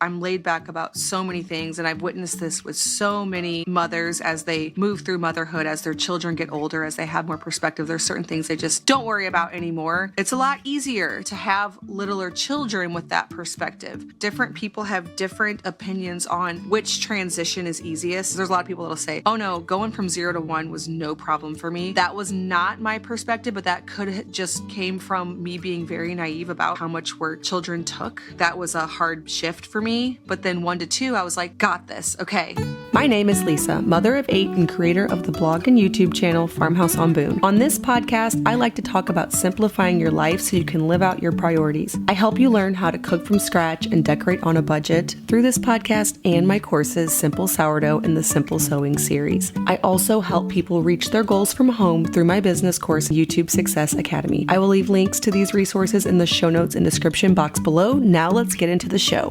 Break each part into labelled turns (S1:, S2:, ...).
S1: I'm laid back about so many things, and I've witnessed this with so many mothers as they move through motherhood, as their children get older, as they have more perspective. There's certain things they just don't worry about anymore. It's a lot easier to have littler children with that perspective. Different people have different opinions on which transition is easiest. There's a lot of people that'll say, oh no, going from 0 to 1 was no problem for me. That was not my perspective, but that could have just came from me being very naive about how much work children took. That was a hard shift for me. But then 1 to 2, I was like, got this. Okay. My name is Lisa, mother of 8 and creator of the blog and YouTube channel Farmhouse on Boone. On this podcast, I like to talk about simplifying your life so you can live out your priorities. I help you learn how to cook from scratch and decorate on a budget through this podcast and my courses, Simple Sourdough and the Simple Sewing series. I also help people reach their goals from home through my business course, YouTube Success Academy. I will leave links to these resources in the show notes and description box below. Now let's get into the show.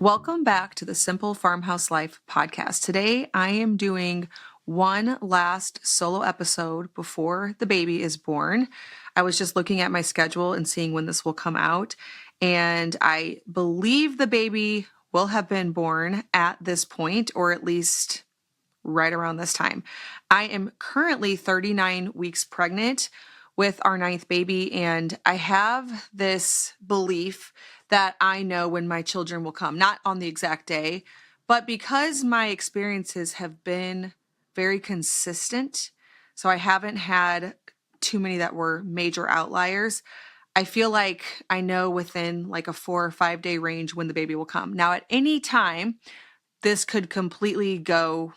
S1: Welcome back to the Simple Farmhouse Life podcast. Today, I am doing one last solo episode before the baby is born. I was just looking at my schedule and seeing when this will come out, and I believe the baby will have been born at this point, or at least right around this time. I am currently 39 weeks pregnant with our 9th baby, and I have this belief that I know when my children will come, not on the exact day, but because my experiences have been very consistent, so I haven't had too many that were major outliers. I feel like I know within like a 4 or 5 day range when the baby will come. Now, at any time, this could completely go,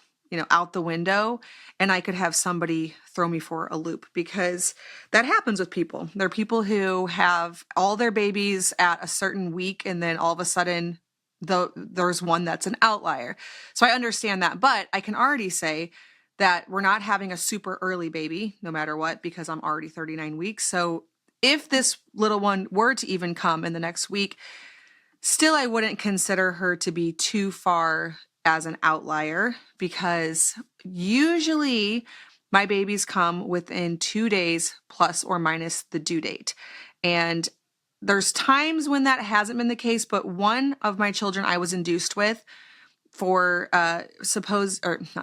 S1: out the window, and I could have somebody throw me for a loop, because that happens with people. There are people who have all their babies at a certain week, and then all of a sudden there's one that's an outlier. So I understand that, but I can already say that we're not having a super early baby, no matter what, because I'm already 39 weeks. So if this little one were to even come in the next week, still I wouldn't consider her to be too far as an outlier, because usually my babies come within 2 days plus or minus the due date. And there's times when that hasn't been the case, but one of my children I was induced with for suspected?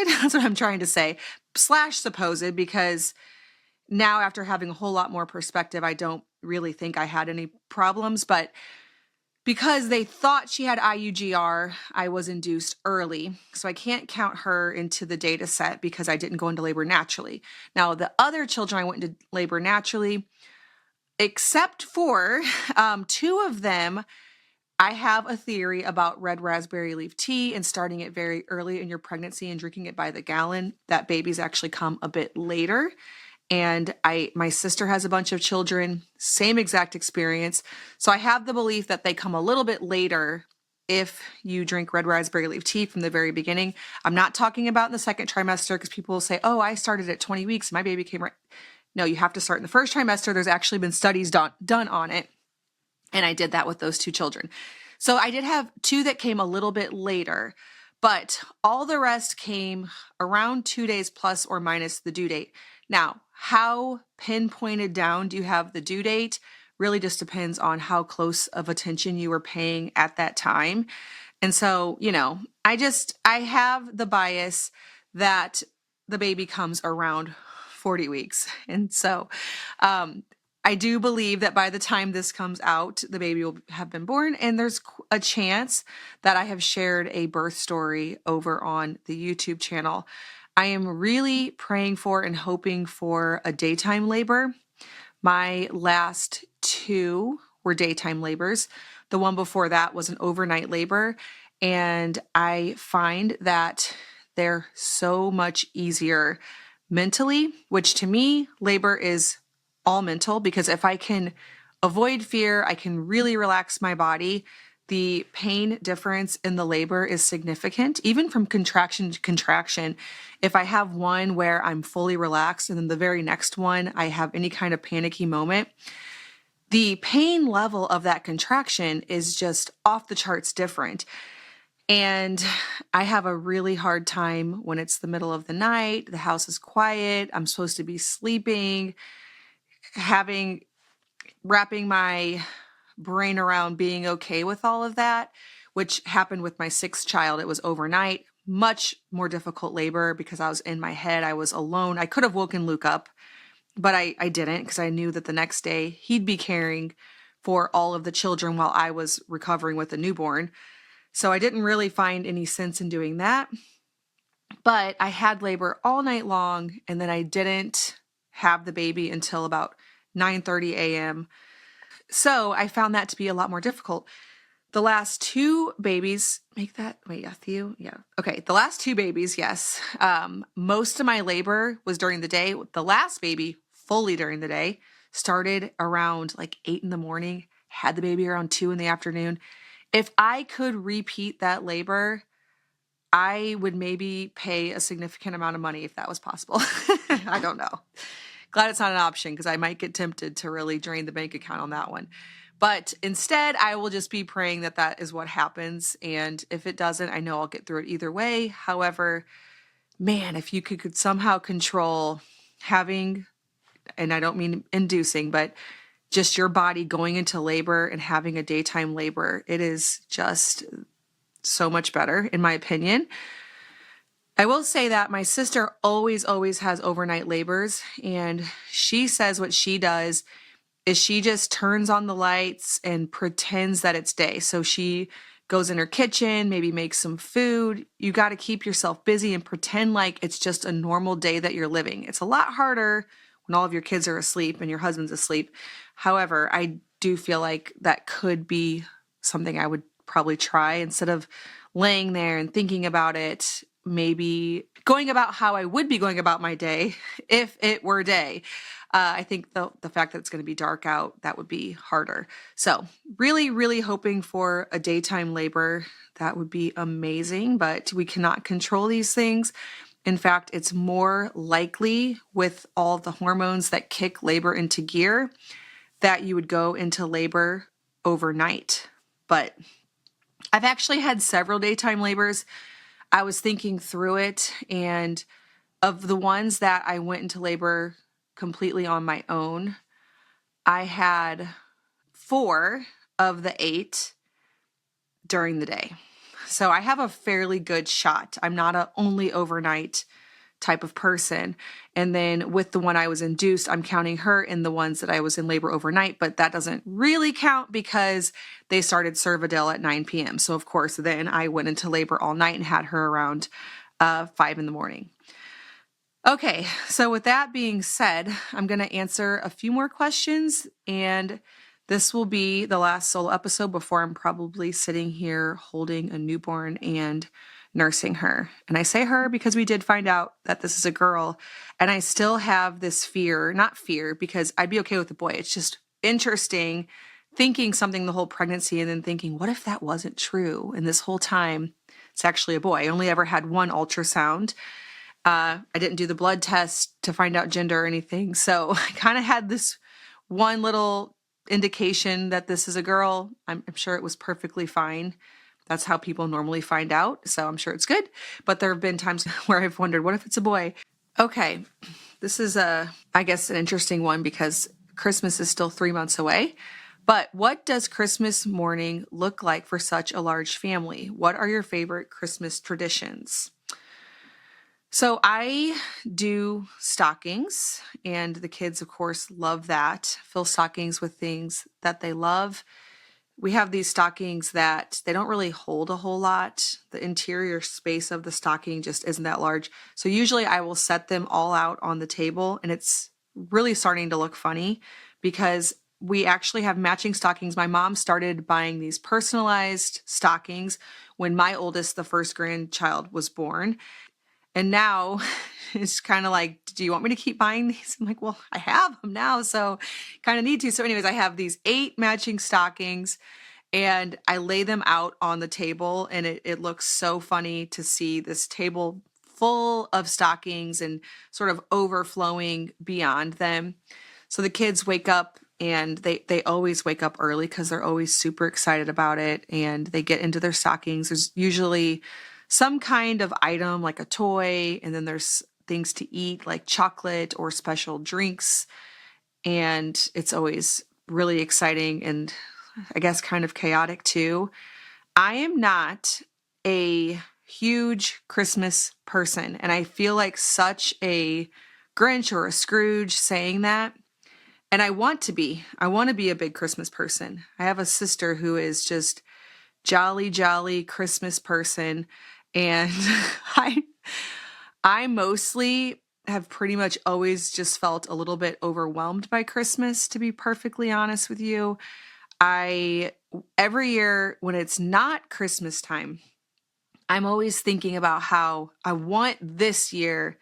S1: That's what I'm trying to say. /supposed, because now after having a whole lot more perspective, I don't really think I had any problems, but because they thought she had IUGR, I was induced early. So I can't count her into the data set because I didn't go into labor naturally. Now, the other children I went into labor naturally, except for 2 of them, I have a theory about red raspberry leaf tea and starting it very early in your pregnancy and drinking it by the gallon, that babies actually come a bit later. And my sister has a bunch of children, same exact experience. So I have the belief that they come a little bit later if you drink red raspberry leaf tea from the very beginning. I'm not talking about in the second trimester, because people will say, oh, I started at 20 weeks. My baby came right. No, you have to start in the first trimester. There's actually been studies done on it. And I did that with those 2 children. So I did have 2 that came a little bit later, but all the rest came around 2 days plus or minus the due date. Now, how pinpointed down do you have the due date really just depends on how close of attention you were paying at that time. And so, I have the bias that the baby comes around 40 weeks. And so, I do believe that by the time this comes out, the baby will have been born, and there's a chance that I have shared a birth story over on the YouTube channel. I am really praying for and hoping for a daytime labor. My last 2 were daytime labors. The one before that was an overnight labor, and I find that they're so much easier mentally, which to me, labor is all mental, because if I can avoid fear, I can really relax my body. The pain difference in the labor is significant, even from contraction to contraction. If I have one where I'm fully relaxed and then the very next one I have any kind of panicky moment, the pain level of that contraction is just off the charts different. And I have a really hard time when it's the middle of the night, the house is quiet, I'm supposed to be sleeping, wrapping my brain around being okay with all of that, which happened with my sixth child. It was overnight, much more difficult labor because I was in my head. I was alone. I could have woken Luke up, but I didn't because I knew that the next day he'd be caring for all of the children while I was recovering with a newborn. So I didn't really find any sense in doing that. But I had labor all night long, and then I didn't have the baby until about 9:30 a.m. So I found that to be a lot more difficult. The last two babies, Theo? Yeah. Okay, the last two babies, yes. Most of my labor was during the day. The last baby, fully during the day, started around like 8 in the morning, had the baby around 2 in the afternoon. If I could repeat that labor, I would maybe pay a significant amount of money if that was possible. I don't know. Glad it's not an option because I might get tempted to really drain the bank account on that one. But instead, I will just be praying that that is what happens. And if it doesn't, I know I'll get through it either way. However, man, if you could somehow control having, and I don't mean inducing, but just your body going into labor and having a daytime labor, it is just so much better, in my opinion. I will say that my sister always has overnight labors, and she says what she does is she just turns on the lights and pretends that it's day. So she goes in her kitchen, maybe makes some food. You got to keep yourself busy and pretend like it's just a normal day that you're living. It's a lot harder when all of your kids are asleep and your husband's asleep. However, I do feel like that could be something I would probably try instead of laying there and thinking about it, maybe going about how I would be going about my day if it were day. I think the fact that it's going to be dark out, that would be harder. So really hoping for a daytime labor. That would be amazing, but we cannot control these things. In fact, it's more likely with all the hormones that kick labor into gear that you would go into labor overnight. But I've actually had several daytime labors. I was thinking through it, and of the ones that I went into labor completely on my own, I had 4 of the 8 during the day. So I have a fairly good shot. I'm not a only overnight type of person. And then with the one I was induced, I'm counting her in the ones that I was in labor overnight, but that doesn't really count because they started Sourdough at 9 p.m. So of course, then I went into labor all night and had her around 5 in the morning. Okay, so with that being said, I'm going to answer a few more questions, and this will be the last solo episode before I'm probably sitting here holding a newborn and nursing her. And I say her because we did find out that this is a girl, and I still have this fear, not fear, because I'd be okay with a boy. It's just interesting thinking something the whole pregnancy and then thinking, what if that wasn't true? And this whole time, it's actually a boy. I only ever had one ultrasound. I didn't do the blood test to find out gender or anything. So I kind of had this one little indication that this is a girl. I'm sure it was perfectly fine. That's how people normally find out. So I'm sure it's good. But there have been times where I've wondered, what if it's a boy? Okay, this is I guess an interesting one because Christmas is still 3 months away. But what does Christmas morning look like for such a large family? What are your favorite Christmas traditions? So I do stockings, and the kids, of course, love that. Fill stockings with things that they love. We have these stockings that they don't really hold a whole lot. The interior space of the stocking just isn't that large. So usually I will set them all out on the table, and it's really starting to look funny because we actually have matching stockings. My mom started buying these personalized stockings when my oldest, the first grandchild, was born. And now it's kind of like, do you want me to keep buying these? I'm like, well, I have them now, so kind of need to. So anyways, I have these 8 matching stockings, and I lay them out on the table, and it looks so funny to see this table full of stockings and sort of overflowing beyond them. So the kids wake up, and they always wake up early because they're always super excited about it, and they get into their stockings. There's usually some kind of item like a toy, and then there's things to eat like chocolate or special drinks. and it's always really exciting and I guess kind of chaotic too. I am not a huge Christmas person, and I feel like such a Grinch or a Scrooge saying that. And I want to be. I want to be a big Christmas person. I have a sister who is just jolly, jolly Christmas person. And I I mostly have pretty much always just felt a little bit overwhelmed by Christmas, to be perfectly honest with you. I every year when it's not Christmas time, I'm always thinking about how I want this year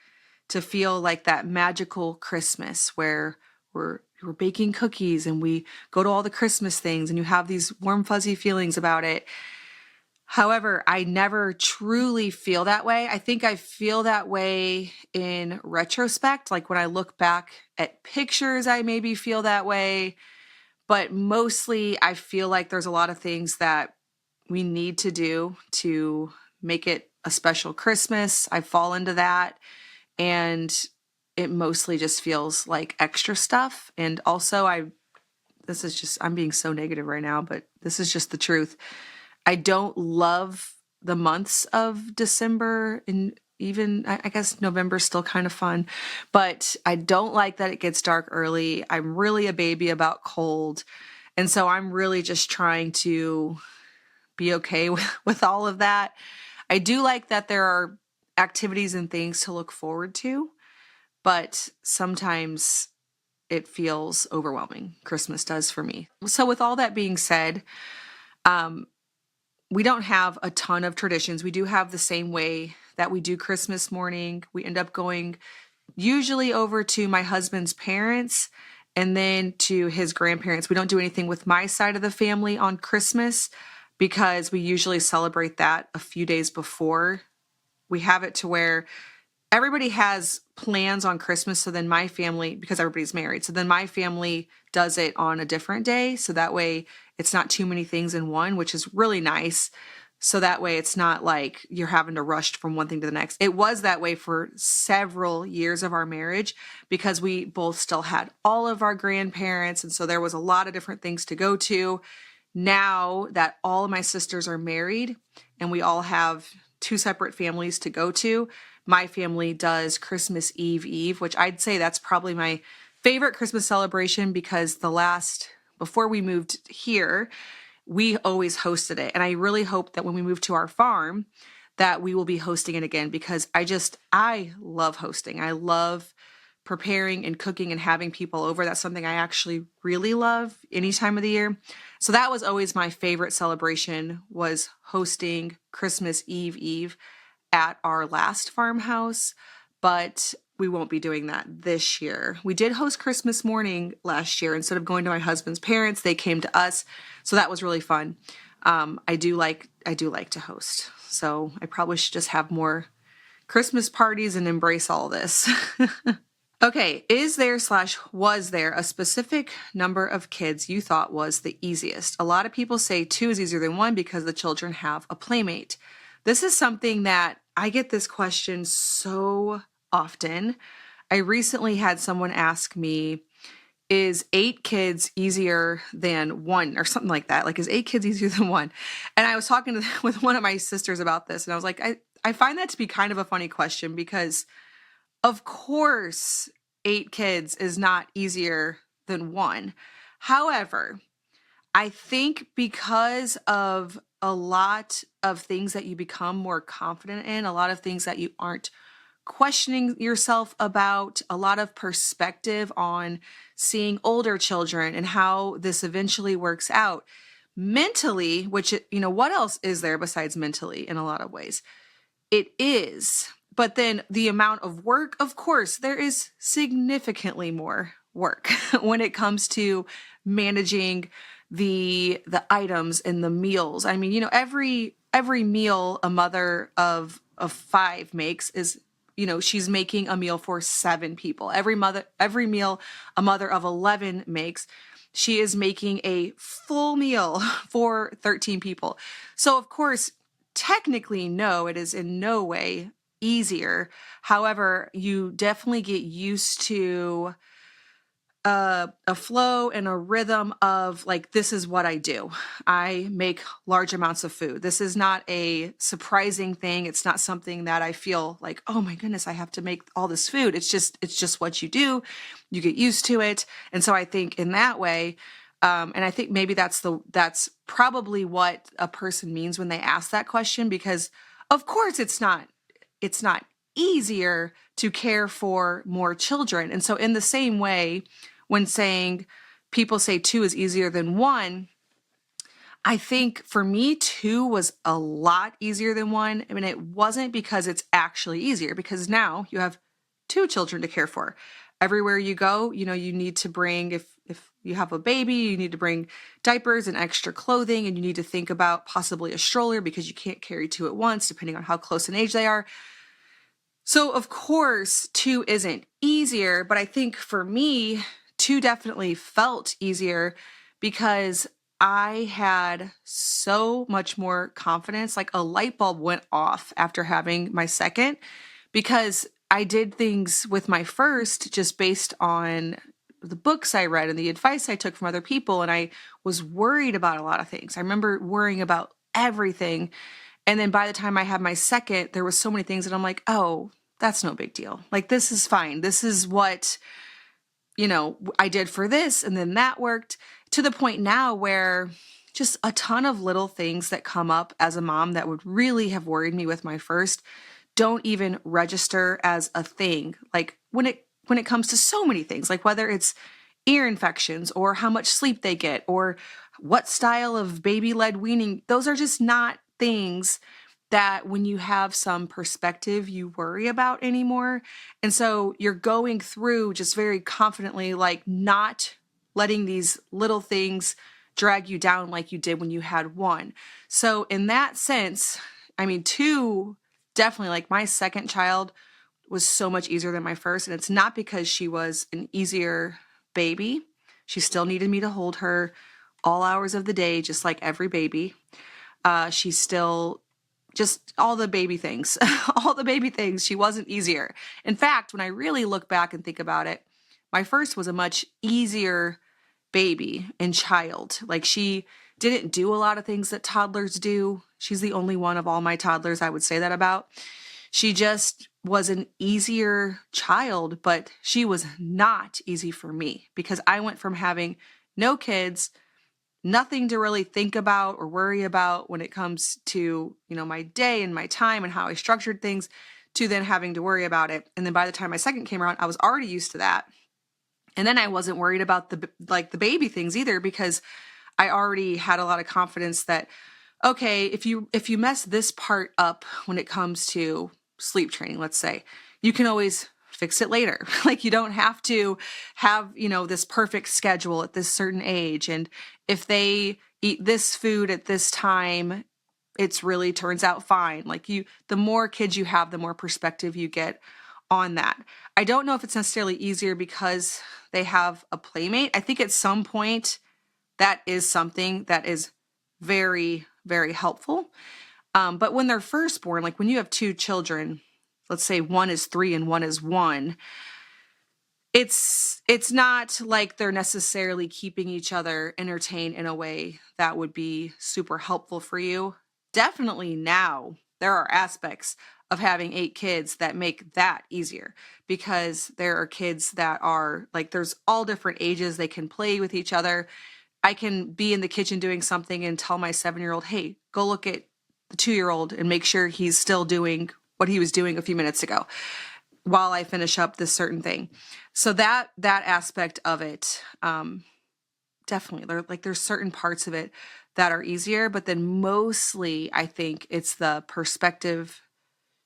S1: to feel like that magical Christmas where we're baking cookies and we go to all the Christmas things and you have these warm fuzzy feelings about it. However, I never truly feel that way. I think I feel that way in retrospect. Like when I look back at pictures, I maybe feel that way. But mostly, I feel like there's a lot of things that we need to do to make it a special Christmas. I fall into that. And it mostly just feels like extra stuff. And also, I'm being so negative right now, but this is just the truth. I don't love the months of December, and even I guess November's still kind of fun, but I don't like that it gets dark early. I'm really a baby about cold. And so I'm really just trying to be okay with all of that. I do like that there are activities and things to look forward to, but sometimes it feels overwhelming. Christmas does for me. So with all that being said, we don't have a ton of traditions. We do have the same way that we do Christmas morning. We end up going usually over to my husband's parents and then to his grandparents. We don't do anything with my side of the family on Christmas because we usually celebrate that a few days before. We have it to where everybody has plans on Christmas. So then my family, because everybody's married, so then my family does it on a different day. So that way it's not too many things in one, which is really nice. So that way it's not like you're having to rush from one thing to the next. It was that way for several years of our marriage because we both still had all of our grandparents. And so there was a lot of different things to go to. Now that all of my sisters are married and we all have two separate families to go to, my family does Christmas Eve, which I'd say that's probably my favorite Christmas celebration because before we moved here, we always hosted it. And I really hope that when we move to our farm, that we will be hosting it again because I love hosting. I love preparing and cooking and having people over. That's something I actually really love any time of the year. So that was always my favorite celebration, was hosting Christmas Eve at our last farmhouse, but we won't be doing that this year. We did host Christmas morning last year. Instead of going to my husband's parents, they came to us. So that was really fun. I do like to host. So I probably should just have more Christmas parties and embrace all this. Okay, was there a specific number of kids you thought was the easiest? A lot of people say 2 is easier than 1 because the children have a playmate. This is something that I get this question so often. I recently had someone ask me, is 8 kids easier than 1 or something like that? Like, is 8 kids easier than 1? And I was talking with one of my sisters about this, and I was like, I find that to be kind of a funny question because of course 8 kids is not easier than 1. However, I think because of a lot of things that you become more confident in, a lot of things that you aren't questioning yourself about, a lot of perspective on seeing older children and how this eventually works out mentally, which, what else is there besides mentally in a lot of ways? It is. But then the amount of work, of course, there is significantly more work when it comes to managing the items and the meals. I mean, every meal a mother of 5 makes is, she's making a meal for 7 people. Every meal a mother of 11 makes, she is making a full meal for 13 people. So of course, technically, no, it is in no way easier. However, you definitely get used to a flow and a rhythm of like, this is what I do. I make large amounts of food. This is not a surprising thing. It's not something that I feel like, oh my goodness, I have to make all this food. It's just what you do. You get used to it. And so I think in that way, and I think maybe that's probably what a person means when they ask that question, because of course it's not easier to care for more children. And so in the same way, when people say two is easier than one, I think for me, two was a lot easier than one. I mean, it wasn't because it's actually easier, because now you have two children to care for. Everywhere you go, you need to bring, if you have a baby, you need to bring diapers and extra clothing, and you need to think about possibly a stroller because you can't carry two at once, depending on how close in age they are. So of course, two isn't easier, but I think for me, two definitely felt easier because I had so much more confidence. Like a light bulb went off after having my second, because I did things with my first just based on the books I read and the advice I took from other people. And I was worried about a lot of things. I remember worrying about everything. And then by the time I had my second, there was so many things that I'm like, oh, that's no big deal. Like, this is fine. This is what, I did for this, and then that worked, to the point now where just a ton of little things that come up as a mom that would really have worried me with my first don't even register as a thing. Like when it comes to so many things, like whether it's ear infections or how much sleep they get or what style of baby-led weaning, those are just not things that when you have some perspective, you worry about anymore. And so you're going through just very confidently, like not letting these little things drag you down like you did when you had one. So in that sense, I mean, two, definitely, like my second child was so much easier than my first. And it's not because she was an easier baby. She still needed me to hold her all hours of the day, just like every baby. She's still just all the baby things, she wasn't easier. In fact, when I really look back and think about it, my first was a much easier baby and child. Like, she didn't do a lot of things that toddlers do. She's the only one of all my toddlers I would say that about. She just was an easier child, but she was not easy for me because I went from having no kids, nothing to really think about or worry about when it comes to, my day and my time and how I structured things, to then having to worry about it. And then by the time my second came around, I was already used to that. And then I wasn't worried about the baby things either, because I already had a lot of confidence that, okay, if you mess this part up when it comes to sleep training, let's say, you can always fix it later. Like, you don't have to have, this perfect schedule at this certain age. And if they eat this food at this time, it's really turns out fine. Like, the more kids you have, the more perspective you get on that. I don't know if it's necessarily easier because they have a playmate. I think at some point that is something that is very, very helpful. But when they're first born, like when you have two children, let's say one is 3 and one is 1, it's not like they're necessarily keeping each other entertained in a way that would be super helpful for you. Definitely now there are aspects of having 8 kids that make that easier, because there are kids that are like, there's all different ages. They can play with each other. I can be in the kitchen doing something and tell my 7-year-old, hey, go look at the 2-year-old and make sure he's still doing what he was doing a few minutes ago while I finish up this certain thing. So that aspect of it, definitely, there's certain parts of it that are easier, but then mostly I think it's the perspective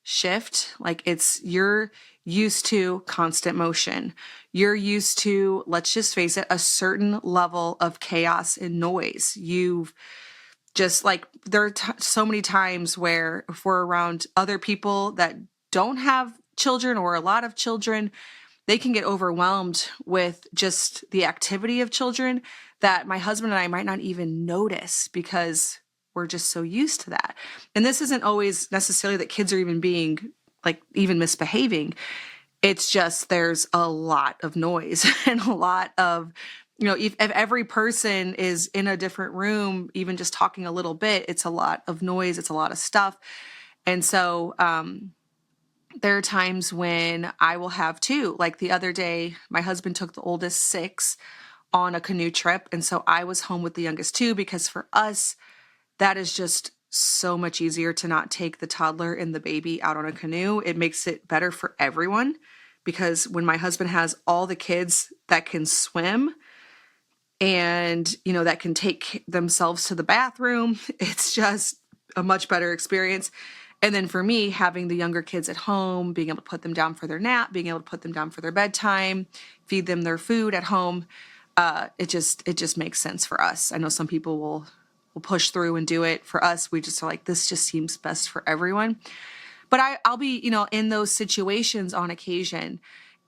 S1: shift. Like, you're used to constant motion. You're used to, let's just face it, a certain level of chaos and noise. You've just there are so many times where if we're around other people that don't have children or a lot of children, they can get overwhelmed with just the activity of children that my husband and I might not even notice because we're just so used to that. And this isn't always necessarily that kids are even being even misbehaving. It's just there's a lot of noise and a lot of, if every person is in a different room, even just talking a little bit, it's a lot of noise. It's a lot of stuff. And so there are times when I will have two. Like the other day, my husband took the oldest 6 on a canoe trip. And so I was home with the youngest 2 because for us, that is just so much easier to not take the toddler and the baby out on a canoe. It makes it better for everyone because when my husband has all the kids that can swim and, that can take themselves to the bathroom, it's just a much better experience. And then for me, having the younger kids at home, being able to put them down for their nap, being able to put them down for their bedtime, feed them their food at home, it just makes sense for us. I know some people will push through and do it. For us, we just are like, this just seems best for everyone. But I'll be, in those situations on occasion,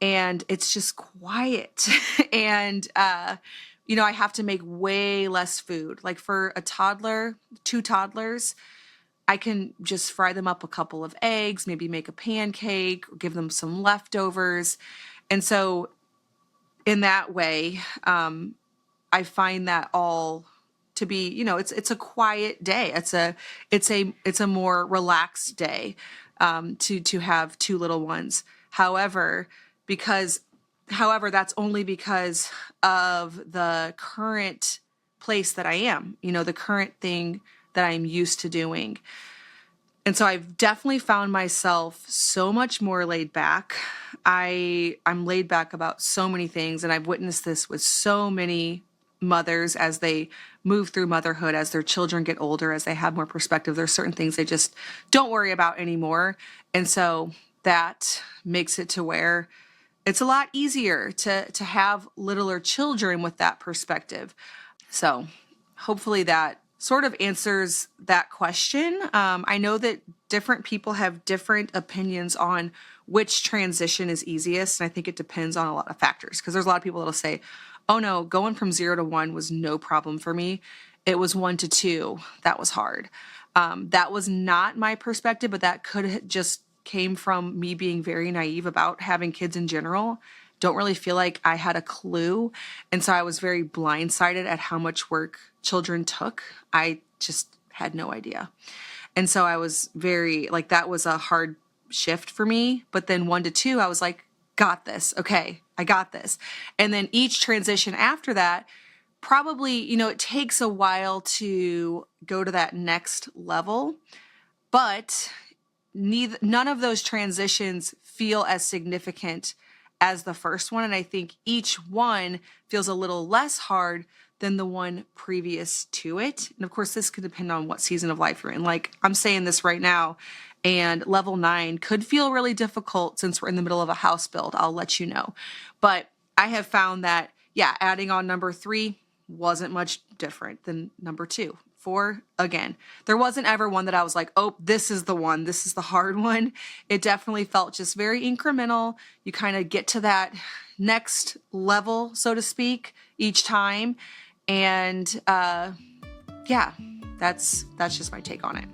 S1: and it's just quiet. And, I have to make way less food. Like for a toddler, 2 toddlers, I can just fry them up a couple of eggs, maybe make a pancake, give them some leftovers. And so in that way, I find that all to be, it's a quiet day. It's a more relaxed day, to have 2 little ones. However, that's only because of the current place that I am, the current thing that I'm used to doing. And so I've definitely found myself so much more laid back. I'm laid back about so many things, and I've witnessed this with so many mothers as they move through motherhood, as their children get older, as they have more perspective. There's certain things they just don't worry about anymore. And so that makes it to where it's a lot easier to have littler children with that perspective. So hopefully that sort of answers that question. I know that different people have different opinions on which transition is easiest. And I think it depends on a lot of factors, because there's a lot of people that'll say, oh no, going from 0 to 1 was no problem for me. It was 1 to 2. That was hard. That was not my perspective, but that could have just came from me being very naive about having kids in general. Don't really feel like I had a clue. And so I was very blindsided at how much work children took. I just had no idea. And so I was very, that was a hard shift for me. But then 1 to 2, I was like, got this. Okay, I got this. And then each transition after that, probably, it takes a while to go to that next level, but none of those transitions feel as significant as the first one. And I think each one feels a little less hard than the one previous to it. And of course, this could depend on what season of life you're in. Like I'm saying this right now, and level 9 could feel really difficult since we're in the middle of a house build. I'll let you know. But I have found that, adding on number 3 wasn't much different than number 2. 4, again, there wasn't ever one that I was like, oh, this is the one. This is the hard one. It definitely felt just very incremental. You kind of get to that next level, so to speak, each time. And that's just my take on it.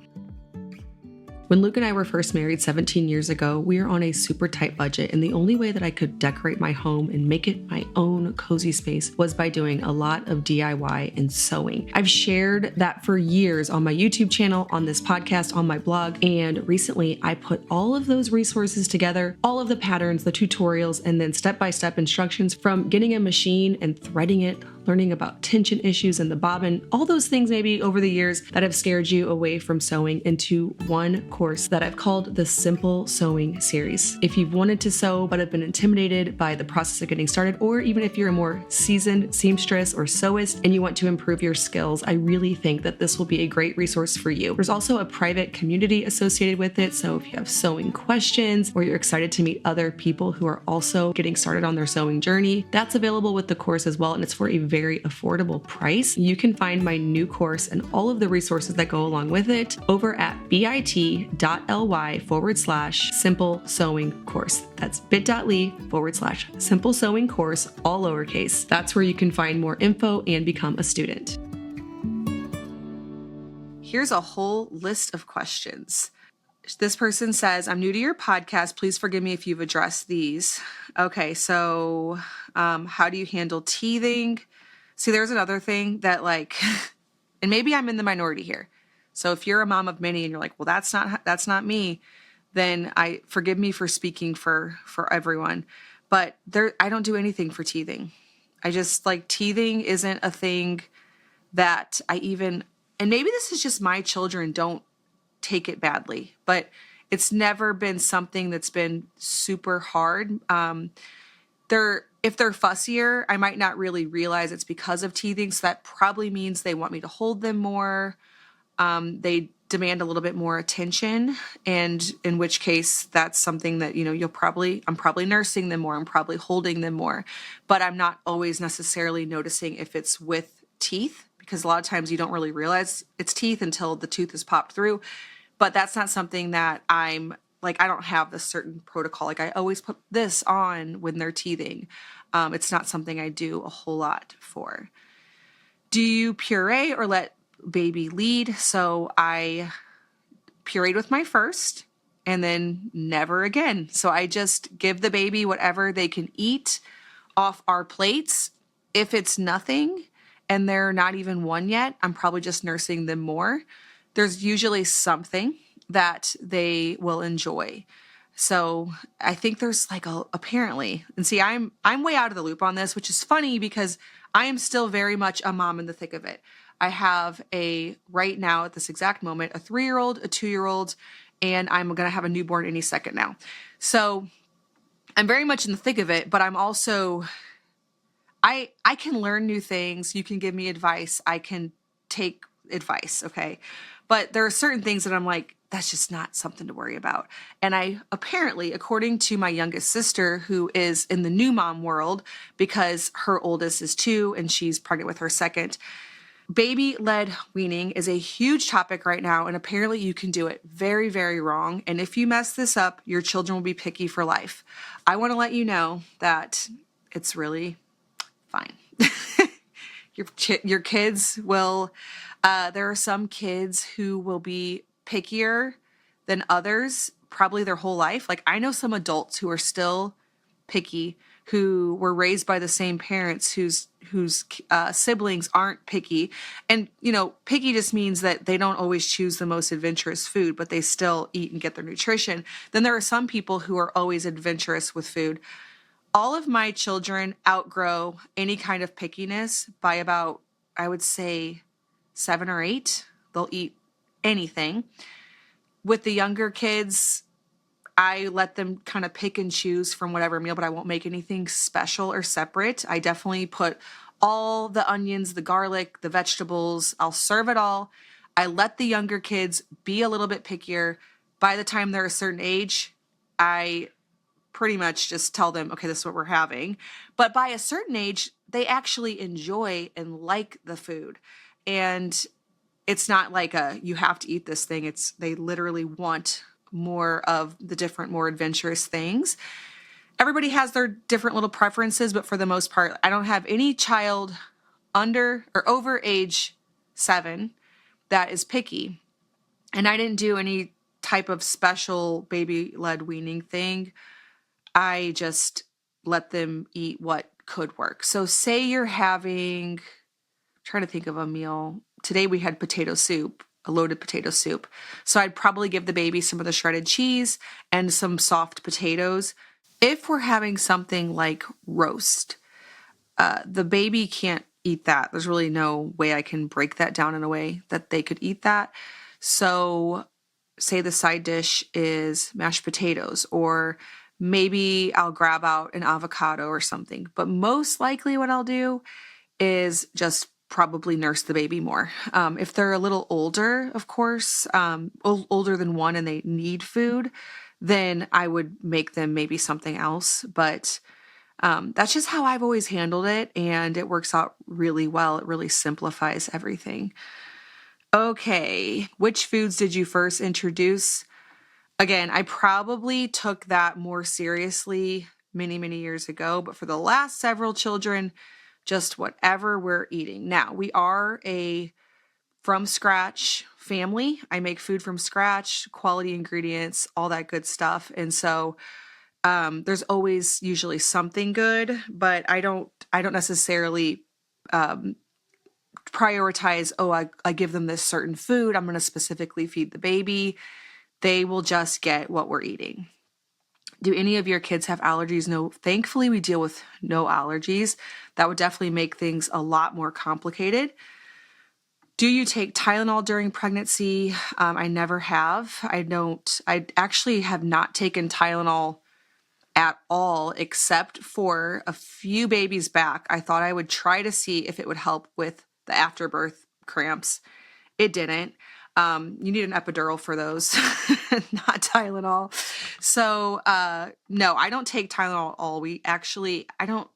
S1: When Luke and I were first married 17 years ago, we were on a super tight budget, and the only way that I could decorate my home and make it my own cozy space was by doing a lot of DIY and sewing. I've shared that for years on my YouTube channel, on this podcast, on my blog, and recently I put all of those resources together, all of the patterns, the tutorials, and then step-by-step instructions from getting a machine and threading it, learning about tension issues and the bobbin, all those things maybe over the years that have scared you away from sewing, into one course that I've called the Simple Sewing Series. If you've wanted to sew but have been intimidated by the process of getting started, or even if you're a more seasoned seamstress or sewist and you want to improve your skills, I really think that this will be a great resource for you. There's also a private community associated with it, so if you have sewing questions or you're excited to meet other people who are also getting started on their sewing journey, that's available with the course as well, and it's for a very affordable price. You can find my new course and all of the resources that go along with it over at bit.ly/simple sewing course. That's bit.ly/simple sewing course, all lowercase. That's where you can find more info and become a student. Here's a whole list of questions. This person says, I'm new to your podcast. Please forgive me if you've addressed these. Okay, so how do you handle teething? See, there's another thing that like, and maybe I'm in the minority here. So if you're a mom of many and you're like, well, that's not me, then I forgive me for speaking for everyone. But I don't do anything for teething. I just like teething isn't a thing that I even, and maybe this is just my children don't take it badly, but it's never been something that's been super hard. If they're fussier, I might not really realize it's because of teething. So that probably means they want me to hold them more. They demand a little bit more attention. And in which case that's something that, I'm probably nursing them more. I'm probably holding them more, but I'm not always necessarily noticing if it's with teeth, because a lot of times you don't really realize it's teeth until the tooth is popped through. But that's not something that I don't have this certain protocol. Like I always put this on when they're teething. It's not something I do a whole lot for. Do you puree or let baby lead? So I pureed with my first and then never again. So I just give the baby whatever they can eat off our plates. If it's nothing and they're not even one yet, I'm probably just nursing them more. There's usually something that they will enjoy. So I think there's apparently, and see, I'm way out of the loop on this, which is funny because I am still very much a mom in the thick of it. I have right now at this exact moment, a 3-year-old, a 2-year-old, and I'm going to have a newborn any second now. So I'm very much in the thick of it, but I'm also, I can learn new things. You can give me advice. I can take advice. Okay. But there are certain things that I'm like, that's just not something to worry about. And I apparently, according to my youngest sister, who is in the new mom world, because her oldest is 2 and she's pregnant with her second, baby-led weaning is a huge topic right now. And apparently you can do it very, very wrong. And if you mess this up, your children will be picky for life. I want to let you know that it's really fine. Your kids will, there are some kids who will be pickier than others, probably their whole life. Like I know some adults who are still picky, who were raised by the same parents, whose siblings aren't picky. And, picky just means that they don't always choose the most adventurous food, but they still eat and get their nutrition. Then there are some people who are always adventurous with food. All of my children outgrow any kind of pickiness by about, I would say, 7 or 8. They'll eat anything. With the younger kids, I let them kind of pick and choose from whatever meal, but I won't make anything special or separate. I definitely put all the onions, the garlic, the vegetables. I'll serve it all. I let the younger kids be a little bit pickier. By the time they're a certain age, I pretty much just tell them, okay, this is what we're having. But by a certain age, they actually enjoy and like the food. And it's not like you have to eat this thing. They literally want more of the different, more adventurous things. Everybody has their different little preferences, but for the most part, I don't have any child under or over age 7 that is picky. And I didn't do any type of special baby-led weaning thing. I just let them eat what could work. So say you're having, trying to think of a meal. Today we had potato soup, a loaded potato soup. So I'd probably give the baby some of the shredded cheese and some soft potatoes. If we're having something like roast, the baby can't eat that. There's really no way I can break that down in a way that they could eat that. So say the side dish is mashed potatoes, or maybe I'll grab out an avocado or something. But most likely what I'll do is just probably nurse the baby more. If they're a little older, of course, older than 1 and they need food, then I would make them maybe something else. But that's just how I've always handled it, and it works out really well. It really simplifies everything. Okay, which foods did you first introduce? Again, I probably took that more seriously many, many years ago, but for the last several children, just whatever we're eating. Now, we are a from scratch family. I make food from scratch, quality ingredients, all that good stuff. And so there's always usually something good, but I don't necessarily prioritize, oh, I give them this certain food. I'm going to specifically feed the baby. They will just get what we're eating. Do any of your kids have allergies? No, thankfully we deal with no allergies. That would definitely make things a lot more complicated. Do you take Tylenol during pregnancy? I never have. I actually have not taken Tylenol at all, except for a few babies back. I thought I would try to see if it would help with the afterbirth cramps. It didn't. You need an epidural for those, not Tylenol. So, no, I don't take Tylenol at all. I don't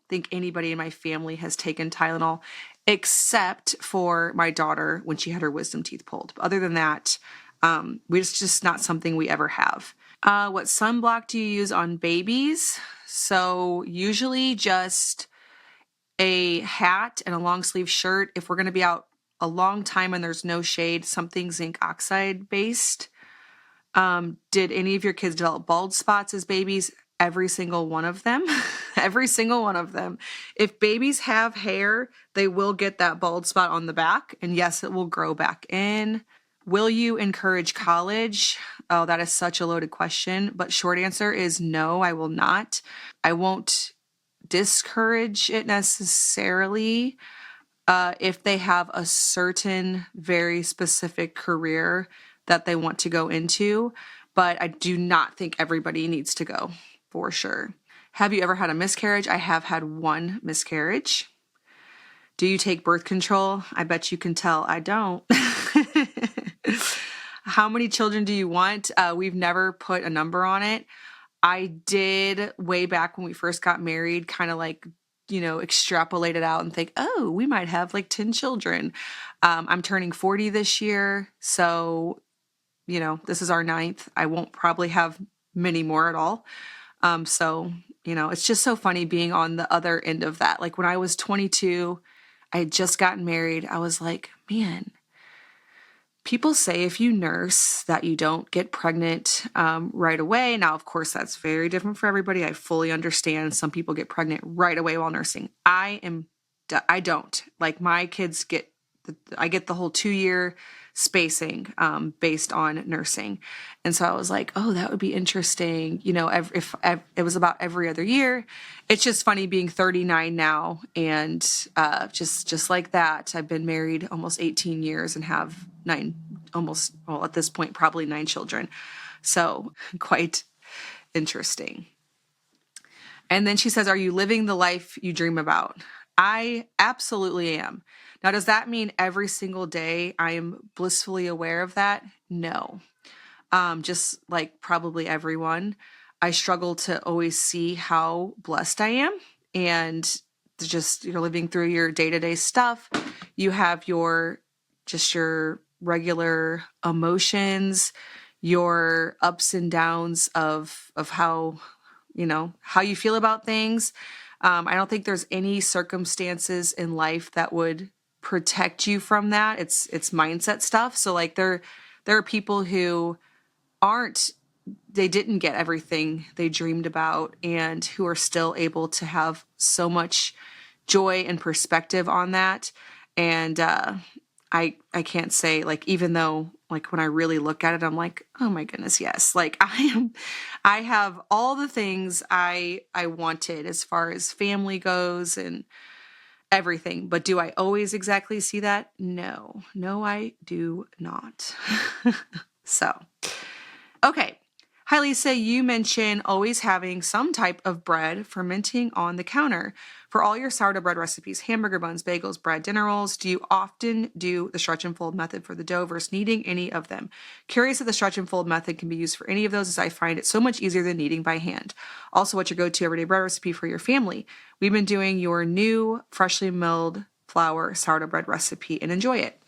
S1: think anybody in my family has taken Tylenol except for my daughter when she had her wisdom teeth pulled. But other than that, it's just not something we ever have. What sunblock do you use on babies? So usually just a hat and a long sleeve shirt. If we're going to be out a long time and there's no shade, something zinc oxide based. Did any of your kids develop bald spots as babies? Every single one of them. Every single one of them. If babies have hair, they will get that bald spot on the back. And yes, it will grow back in. Will you encourage college? Oh, that is such a loaded question. But short answer is no, I will not. I won't discourage it necessarily if they have a certain very specific career that they want to go into. But I do not think everybody needs to go, for sure. Have you ever had a miscarriage? I have had one miscarriage. Do you take birth control? I bet you can tell I don't. How many children do you want? We've never put a number on it. I did way back when we first got married, kind of like, extrapolate it out and think, oh, we might have like 10 children. I'm turning 40 this year. So, this is our 9th. I won't probably have many more at all. So, it's just so funny being on the other end of that. Like when I was 22, I had just gotten married. I was like, man, people say if you nurse that you don't get pregnant right away. Now, of course, that's very different for everybody. I fully understand. Some people get pregnant right away while nursing. I don't. Like my kids I get the whole 2-year spacing based on nursing. And so I was like, oh, that would be interesting. If it was about every other year. It's just funny being 39 now. And just like that, I've been married almost 18 years and have at this point, probably 9 children. So quite interesting. And then she says, are you living the life you dream about? I absolutely am. Now, does that mean every single day I am blissfully aware of that? No. Just like probably everyone, I struggle to always see how blessed I am. And just, you're living through your day-to-day stuff. You have your regular emotions, your ups and downs of how you feel about things. I don't think there's any circumstances in life that would protect you from that. It's mindset stuff. So like there are people who they didn't get everything they dreamed about and who are still able to have so much joy and perspective on that. And I can't say, like, even though like when I really look at it, I'm like, oh my goodness, yes. Like I have all the things I wanted as far as family goes and everything. But do I always exactly see that? No, I do not. So, okay. Hi, Lisa. You mentioned always having some type of bread fermenting on the counter. For all your sourdough bread recipes, hamburger buns, bagels, bread, dinner rolls, do you often do the stretch and fold method for the dough versus kneading any of them? Curious if the stretch and fold method can be used for any of those, as I find it so much easier than kneading by hand. Also, what's your go-to everyday bread recipe for your family? We've been doing your new freshly milled flour sourdough bread recipe and enjoy it.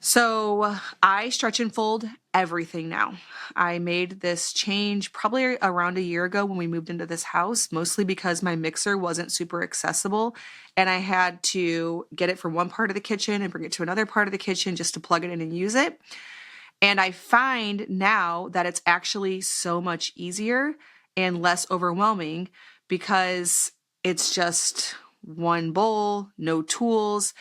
S1: So I stretch and fold everything now. I made this change probably around a year ago when we moved into this house, mostly because my mixer wasn't super accessible and I had to get it from one part of the kitchen and bring it to another part of the kitchen just to plug it in and use it. And I find now that it's actually so much easier and less overwhelming because it's just one bowl, no tools.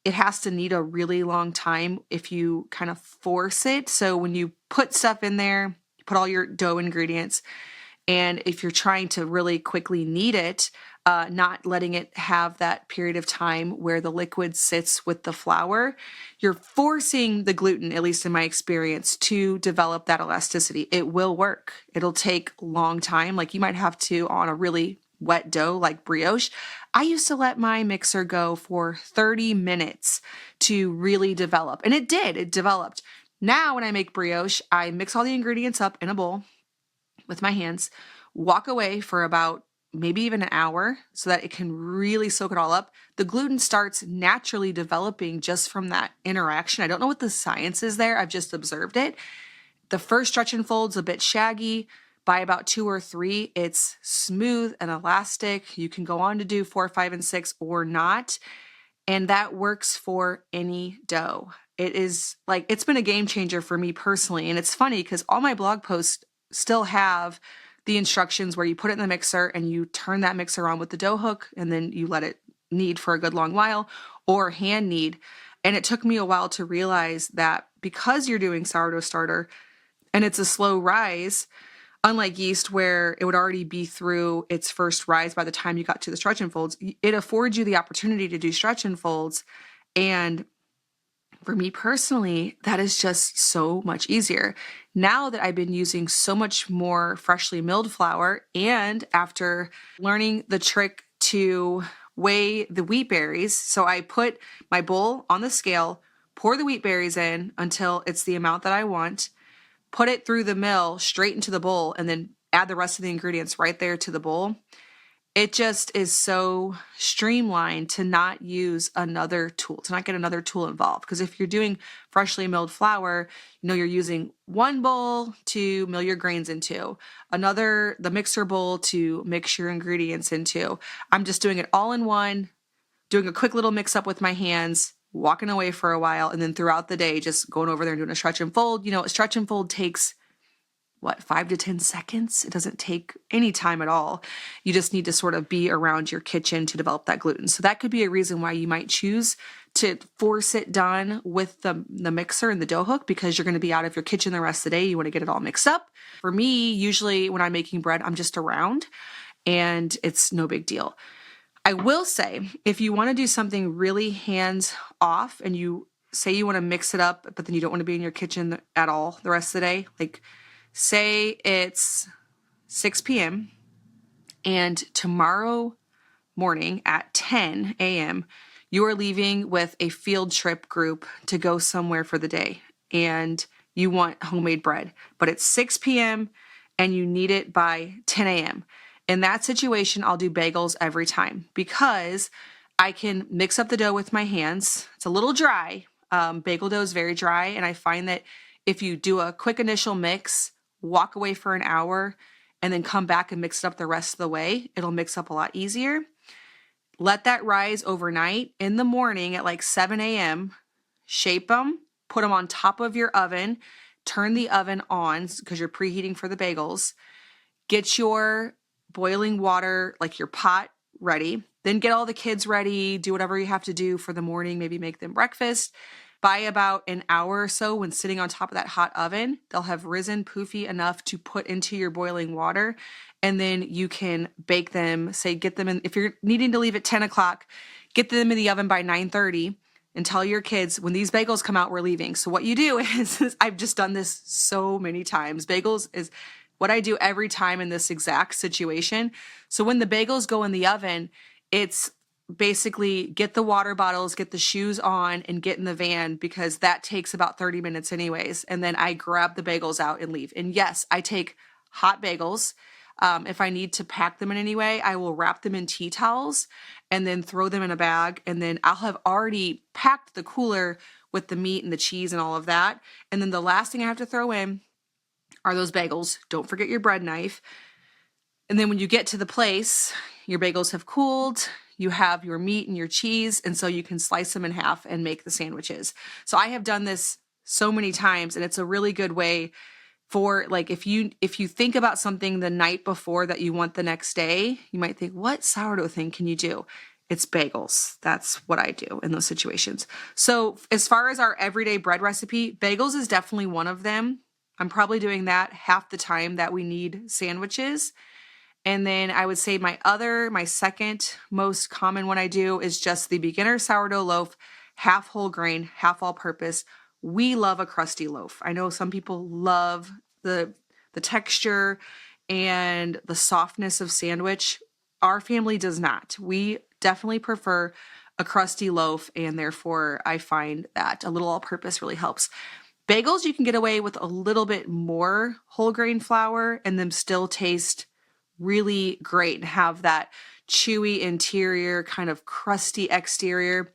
S1: It has to need a really long time if you kind of force it. So when you put stuff in there, put all your dough ingredients, and if you're trying to really quickly knead it, not letting it have that period of time where the liquid sits with the flour, you're forcing the gluten, at least in my experience, to develop that elasticity. It will work. It'll take a long time. Like you might have to, on a really wet dough like brioche, I used to let my mixer go for 30 minutes to really develop. And it did, it developed. Now when I make brioche, I mix all the ingredients up in a bowl with my hands, walk away for about maybe even an hour so that it can really soak it all up. The gluten starts naturally developing just from that interaction. I don't know what the science is there. I've just observed it. The first stretch and fold's a bit shaggy. By about 2 or 3, it's smooth and elastic. You can go on to do 4, 5, and 6 or not. And that works for any dough. It is like, it's been a game changer for me personally. And it's funny because all my blog posts still have the instructions where you put it in the mixer and you turn that mixer on with the dough hook and then you let it knead for a good long while, or hand knead. And it took me a while to realize that because you're doing sourdough starter and it's a slow rise, unlike yeast where it would already be through its first rise by the time you got to the stretch and folds, it affords you the opportunity to do stretch and folds. And for me personally, that is just so much easier. Now that I've been using so much more freshly milled flour, and after learning the trick to weigh the wheat berries, so I put my bowl on the scale, pour the wheat berries in until it's the amount that I want, put it through the mill straight into the bowl, and then add the rest of the ingredients right there to the bowl. It just is so streamlined to not use another tool, to not get another tool involved. Because if you're doing freshly milled flour, you're using one bowl to mill your grains into, another, the mixer bowl to mix your ingredients into. I'm just doing it all in one, doing a quick little mix up with my hands, walking away for a while, and then throughout the day, just going over there and doing a stretch and fold. A stretch and fold takes 5 to 10 seconds? It doesn't take any time at all. You just need to sort of be around your kitchen to develop that gluten. So that could be a reason why you might choose to force it done with the mixer and the dough hook, because you're going to be out of your kitchen the rest of the day. You want to get it all mixed up. For me, usually when I'm making bread, I'm just around and it's no big deal. I will say, if you want to do something really hands off and you say you want to mix it up, but then you don't want to be in your kitchen at all the rest of the day, like say it's 6 p.m. and tomorrow morning at 10 a.m., you are leaving with a field trip group to go somewhere for the day and you want homemade bread, but it's 6 p.m. and you need it by 10 a.m. In that situation, I'll do bagels every time because I can mix up the dough with my hands. It's a little dry. Bagel dough is very dry, and I find that if you do a quick initial mix, walk away for an hour, and then come back and mix it up the rest of the way, it'll mix up a lot easier. Let that rise overnight. In the morning at like 7 a.m., shape them, put them on top of your oven, turn the oven on because you're preheating for the bagels. Get your boiling water, like your pot, ready. Then get all the kids ready, do whatever you have to do for the morning, maybe make them breakfast. By about an hour or so, when sitting on top of that hot oven, they'll have risen poofy enough to put into your boiling water. And then you can bake them, say get them in, if you're needing to leave at 10 o'clock, get them in the oven by 9:30 and tell your kids, when these bagels come out, we're leaving. So what you do is, I've just done this so many times. Bagels is what I do every time in this exact situation. So when the bagels go in the oven, it's basically get the water bottles, get the shoes on, and get in the van because that takes about 30 minutes anyways. And then I grab the bagels out and leave. And yes, I take hot bagels. If I need to pack them in any way, I will wrap them in tea towels and then throw them in a bag. And then I'll have already packed the cooler with the meat and the cheese and all of that. And then the last thing I have to throw in are those bagels. Don't forget your bread knife. And then when you get to the place, your bagels have cooled, you have your meat and your cheese, and so you can slice them in half and make the sandwiches. So I have done this so many times, and it's a really good way for, like, if you think about something the night before that you want the next day, you might think, what sourdough thing can you do? It's bagels. That's what I do in those situations. So as far as our everyday bread recipe, bagels is definitely one of them. I'm probably doing that half the time that we need sandwiches. And then I would say my second most common one I do is just the beginner sourdough loaf, half whole grain, half all purpose. We love a crusty loaf. I know some people love the texture and the softness of sandwich. Our family does not. We definitely prefer a crusty loaf, and therefore I find that a little all purpose really helps. Bagels, you can get away with a little bit more whole grain flour and them still taste really great and have that chewy interior, kind of crusty exterior.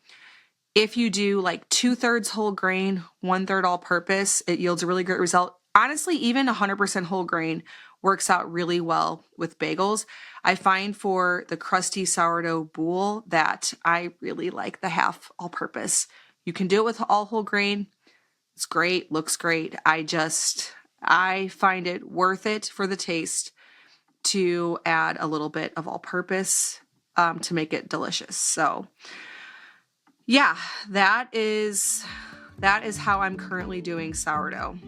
S1: If you do like 2/3 whole grain, 1/3 all purpose, it yields a really great result. Honestly, even 100% whole grain works out really well with bagels. I find for the crusty sourdough boule that I really like the half all purpose. You can do it with all whole grain. It's great, looks great. I find it worth it for the taste to add a little bit of all purpose to make it delicious. So yeah, that is how I'm currently doing sourdough.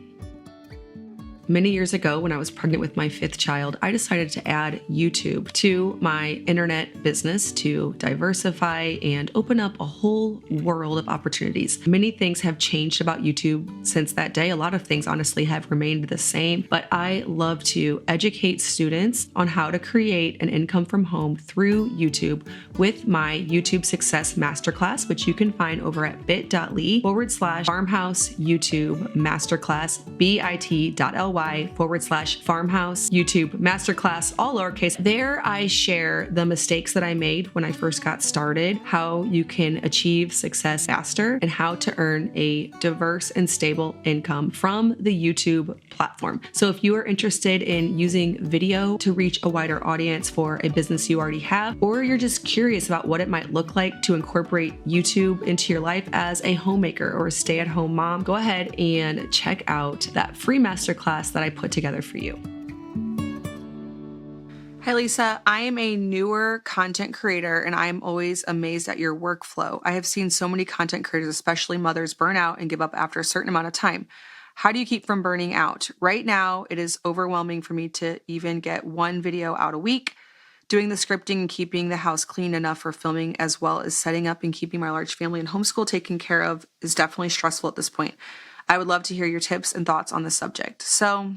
S1: Many years ago, when I was pregnant with my 5th child, I decided to add YouTube to my internet business to diversify and open up a whole world of opportunities. Many things have changed about YouTube since that day. A lot of things, honestly, have remained the same, but I love to educate students on how to create an income from home through YouTube with my YouTube Success Masterclass, which you can find over at bit.ly/farmhouse YouTube masterclass, bit.ly/farmhouse YouTube masterclass, all lowercase. There I share the mistakes that I made when I first got started, how you can achieve success faster, and how to earn a diverse and stable income from the YouTube platform. So if you are interested in using video to reach a wider audience for a business you already have, or you're just curious about what it might look like to incorporate YouTube into your life as a homemaker or a stay-at-home mom, go ahead and check out that free masterclass that I put together for you. Hi, Lisa. I am a newer content creator, and I'm always amazed at your workflow. I have seen so many content creators, especially mothers, burn out and give up after a certain amount of time. How do you keep from burning out? Right now, it is overwhelming for me to even get one video out a week. Doing the scripting and keeping the house clean enough for filming, as well as setting up and keeping my large family and homeschool taken care of, is definitely stressful at this point. I would love to hear your tips and thoughts on the subject. So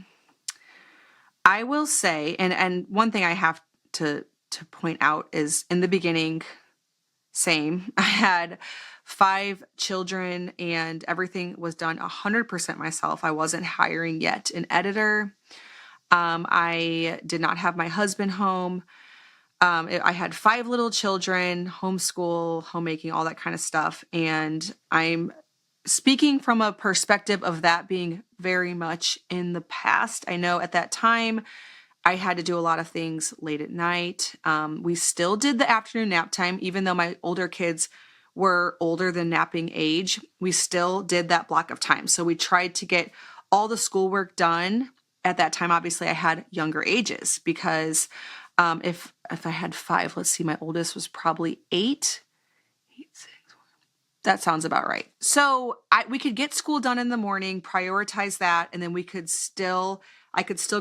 S1: I will say, and one thing I have to point out is in the beginning, same. I had 5 children and everything was done 100% myself. I wasn't hiring yet an editor. I did not have my husband home. I had 5 little children, homeschool, homemaking, all that kind of stuff. And I'm speaking from a perspective of that being very much in the past. I know at that time I had to do a lot of things late at night. We still did the afternoon nap time, even though my older kids were older than napping age. We still did that block of time. So we tried to get all the schoolwork done. At that time, obviously, I had younger ages because if I had 5, let's see, my oldest was probably 8. That sounds about right. So we could get school done in the morning, prioritize that, and then I could still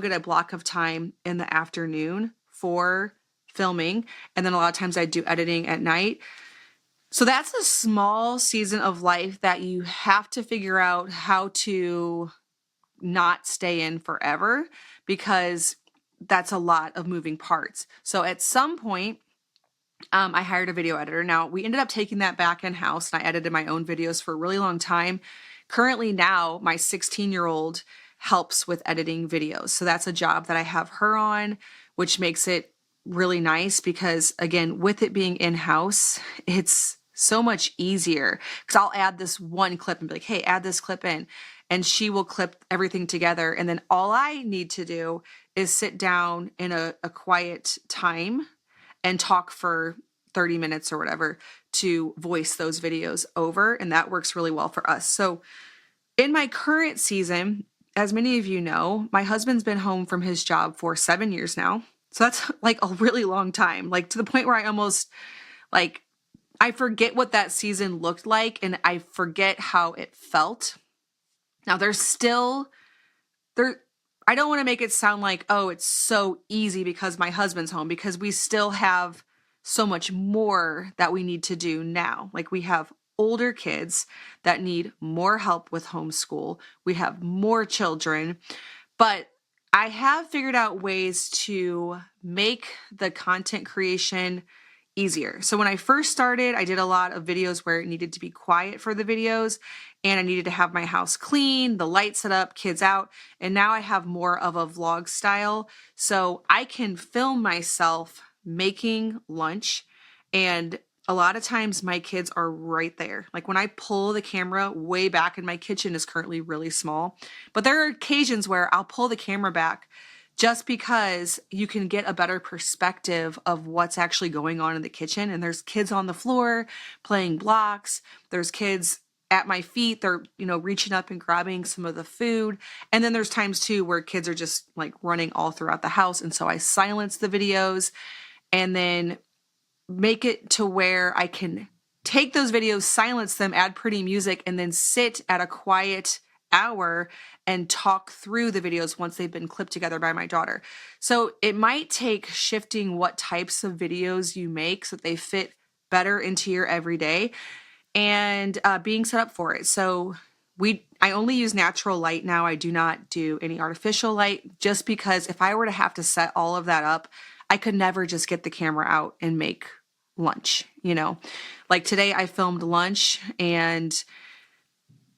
S1: get a block of time in the afternoon for filming. And then a lot of times I'd do editing at night. So that's a small season of life that you have to figure out how to not stay in forever, because that's a lot of moving parts. So at some point, I hired a video editor. Now, we ended up taking that back in-house, and I edited my own videos for a really long time. Currently now, my 16-year-old helps with editing videos. So that's a job that I have her on, which makes it really nice because, again, with it being in-house, it's so much easier because I'll add this one clip and be like, hey, add this clip in. And she will clip everything together. And then all I need to do is sit down in a quiet time and talk for 30 minutes or whatever to voice those videos over. And that works really well for us. So in my current season, as many of you know, my husband's been home from his job for 7 years now. So that's like a really long time, like to the point where I almost like, I forget what that season looked like and I forget how it felt. Now there's still there. I don't want to make it sound like, oh, it's so easy because my husband's home, because we still have so much more that we need to do now. Like we have older kids that need more help with homeschool. We have more children, but I have figured out ways to make the content creation easier. So when I first started, I did a lot of videos where it needed to be quiet for the videos and I needed to have my house clean, the lights set up, kids out. And now I have more of a vlog style. So I can film myself making lunch, and a lot of times my kids are right there. Like when I pull the camera way back, and my kitchen is currently really small, but there are occasions where I'll pull the camera back just because you can get a better perspective of what's actually going on in the kitchen. And there's kids on the floor playing blocks. There's kids at my feet. They're, reaching up and grabbing some of the food. And then there's times too where kids are just like running all throughout the house. And so I silence the videos and then make it to where I can take those videos, silence them, add pretty music, and then sit at a quiet hour and talk through the videos once they've been clipped together by my daughter. So it might take shifting what types of videos you make so that they fit better into your everyday, and being set up for it. So I only use natural light now. I do not do any artificial light, just because if I were to have to set all of that up, I could never just get the camera out and make lunch, Like today I filmed lunch, and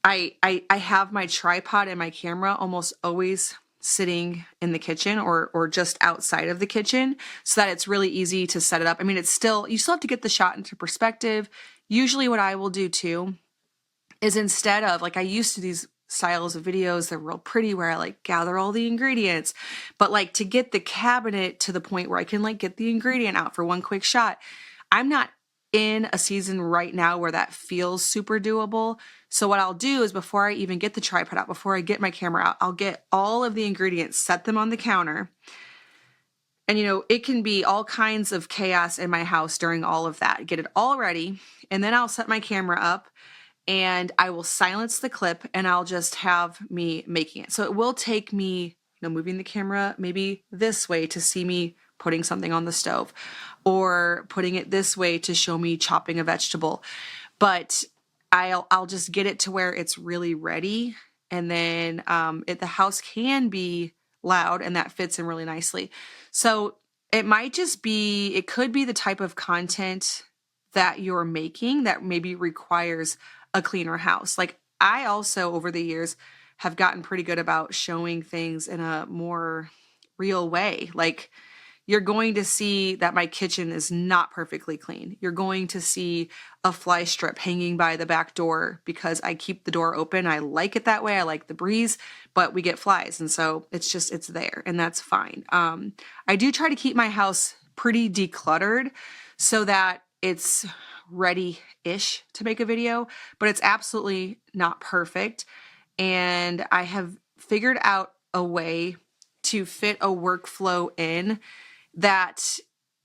S1: I have my tripod and my camera almost always sitting in the kitchen or just outside of the kitchen so that it's really easy to set it up. I mean, you still have to get the shot into perspective. Usually what I will do too is, instead of, like, I used to these styles of videos that are real pretty where I like gather all the ingredients, but like to get the cabinet to the point where I can like get the ingredient out for one quick shot. I'm not in a season right now where that feels super doable. So what I'll do is, before I even get the tripod out, before I get my camera out, I'll get all of the ingredients, set them on the counter. And it can be all kinds of chaos in my house during all of that. Get it all ready. And then I'll set my camera up and I will silence the clip and I'll just have me making it. So it will take me, moving the camera maybe this way to see me putting something on the stove, or putting it this way to show me chopping a vegetable. But I'll just get it to where it's really ready. And then the house can be loud, and that fits in really nicely. So it could be the type of content that you're making that maybe requires a cleaner house. Like I also, over the years, have gotten pretty good about showing things in a more real way. Like, you're going to see that my kitchen is not perfectly clean. You're going to see a fly strip hanging by the back door because I keep the door open. I like it that way. I like the breeze, but we get flies. And so it's there, and that's fine. I do try to keep my house pretty decluttered so that it's ready-ish to make a video, but it's absolutely not perfect. And I have figured out a way to fit a workflow in that,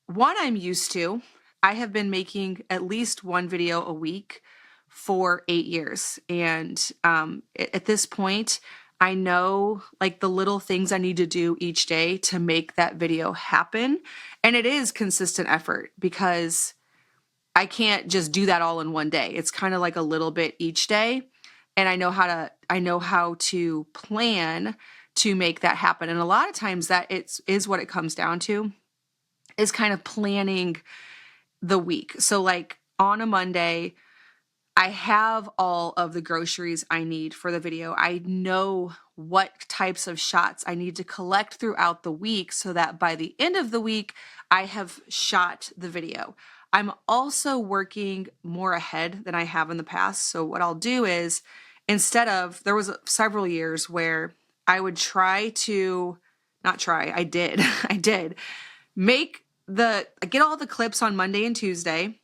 S1: one, I'm used to. I have been making at least one video a week for 8 years. And at this point, I know like the little things I need to do each day to make that video happen. And it is consistent effort because I can't just do that all in one day. It's kind of like a little bit each day. And I know how to plan to make that happen. And a lot of times that is what it comes down to, is kind of planning the week. So like on a Monday, I have all of the groceries I need for the video. I know what types of shots I need to collect throughout the week so that by the end of the week, I have shot the video. I'm also working more ahead than I have in the past. So what I'll do is there was several years where I would I did, I did get all the clips on Monday and Tuesday.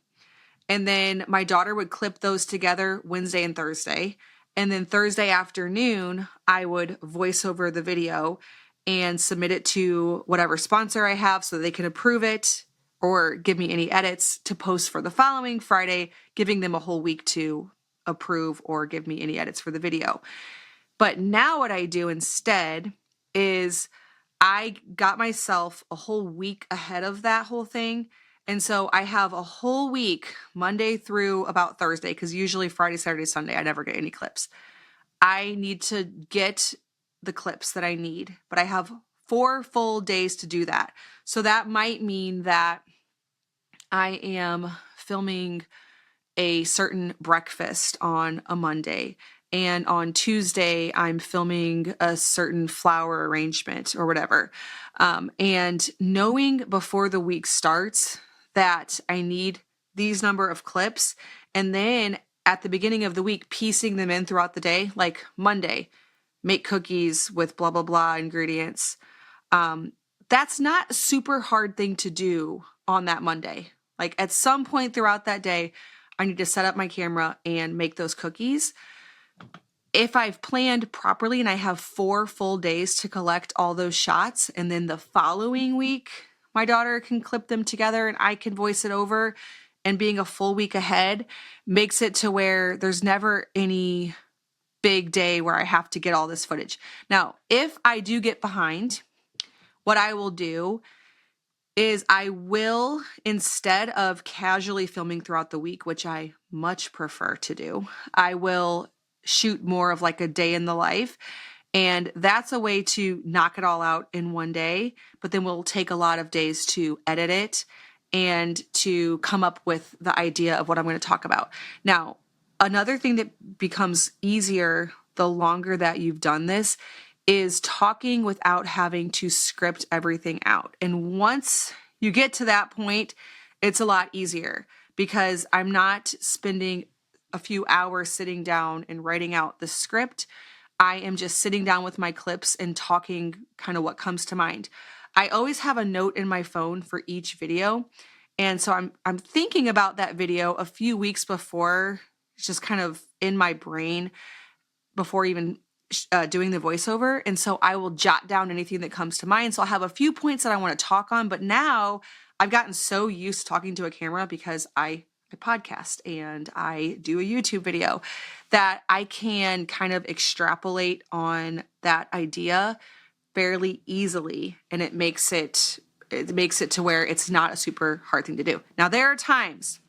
S1: And then my daughter would clip those together Wednesday and Thursday. And then Thursday afternoon, I would voice over the video and submit it to whatever sponsor I have so they can approve it or give me any edits to post for the following Friday, giving them a whole week to approve or give me any edits for the video. But now what I do instead is I got myself a whole week ahead of that whole thing. And so I have a whole week, Monday through about Thursday, because usually Friday, Saturday, Sunday, I never get any clips. I need to get the clips that I need, but I have 4 full days to do that. So that might mean that I am filming a certain breakfast on a Monday. And on Tuesday, I'm filming a certain flower arrangement or whatever. And knowing before the week starts that I need these number of clips, and then at the beginning of the week, piecing them in throughout the day, like Monday, make cookies with blah, blah, blah ingredients. That's not a super hard thing to do on that Monday. Like at some point throughout that day, I need to set up my camera and make those cookies. If I've planned properly and I have 4 full days to collect all those shots, and then the following week, my daughter can clip them together and I can voice it over, and being a full week ahead makes it to where there's never any big day where I have to get all this footage. Now, if I do get behind, what I will do is I will, instead of casually filming throughout the week, which I much prefer to do, I will shoot more of like a day in the life. And that's a way to knock it all out in one day, but then we'll take a lot of days to edit it and to come up with the idea of what I'm going to talk about. Now, another thing that becomes easier the longer that you've done this is talking without having to script everything out. And once you get to that point, it's a lot easier because I'm not spending a few hours sitting down and writing out the script. I am just sitting down with my clips and talking kind of what comes to mind. I always have a note in my phone for each video. And so I'm thinking about that video a few weeks before. It's just kind of in my brain before even doing the voiceover. And so I will jot down anything that comes to mind. So I'll have a few points that I want to talk on, but now I've gotten so used to talking to a camera because I podcast and I do a YouTube video that I can kind of extrapolate on that idea fairly easily. And it makes it to where it's not a super hard thing to do. Now there are times,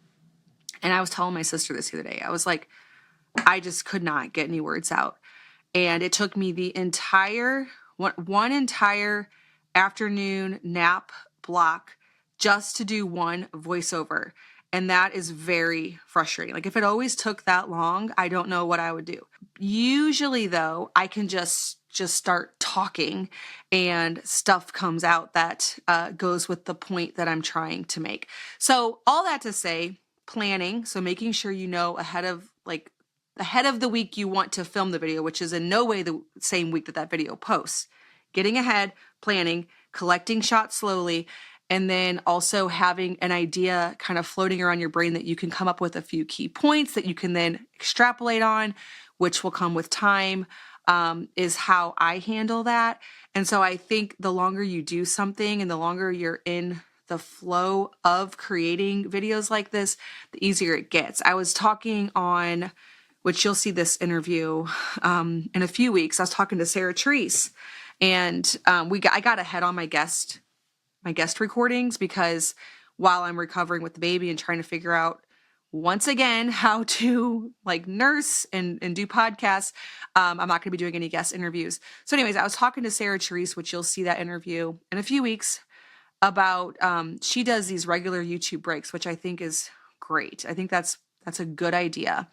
S1: and I was telling my sister this the other day, I was like, I just could not get any words out. And it took me the one entire afternoon nap block just to do one voiceover. And that is very frustrating. Like if it always took that long, I don't know what I would do. Usually though, I can just start talking and stuff comes out that goes with the point that I'm trying to make. So all that to say, planning. So making sure you know ahead of the week you want to film the video, which is in no way the same week that video posts. Getting ahead, planning, collecting shots slowly, and then also having an idea kind of floating around your brain that you can come up with a few key points that you can then extrapolate on, which will come with time, is how I handle that. And so I think the longer you do something and the longer you're in the flow of creating videos like this, the easier it gets. I was talking on, which you'll see this interview in a few weeks. I was talking to Sarah Treese, and I got ahead on my guest recordings because while I'm recovering with the baby and trying to figure out once again how to like nurse and do podcasts, I'm not going to be doing any guest interviews. So anyways, I was talking to Sarah Treese, which you'll see that interview in a few weeks, about she does these regular YouTube breaks, which I think is great. I think that's That's a good idea.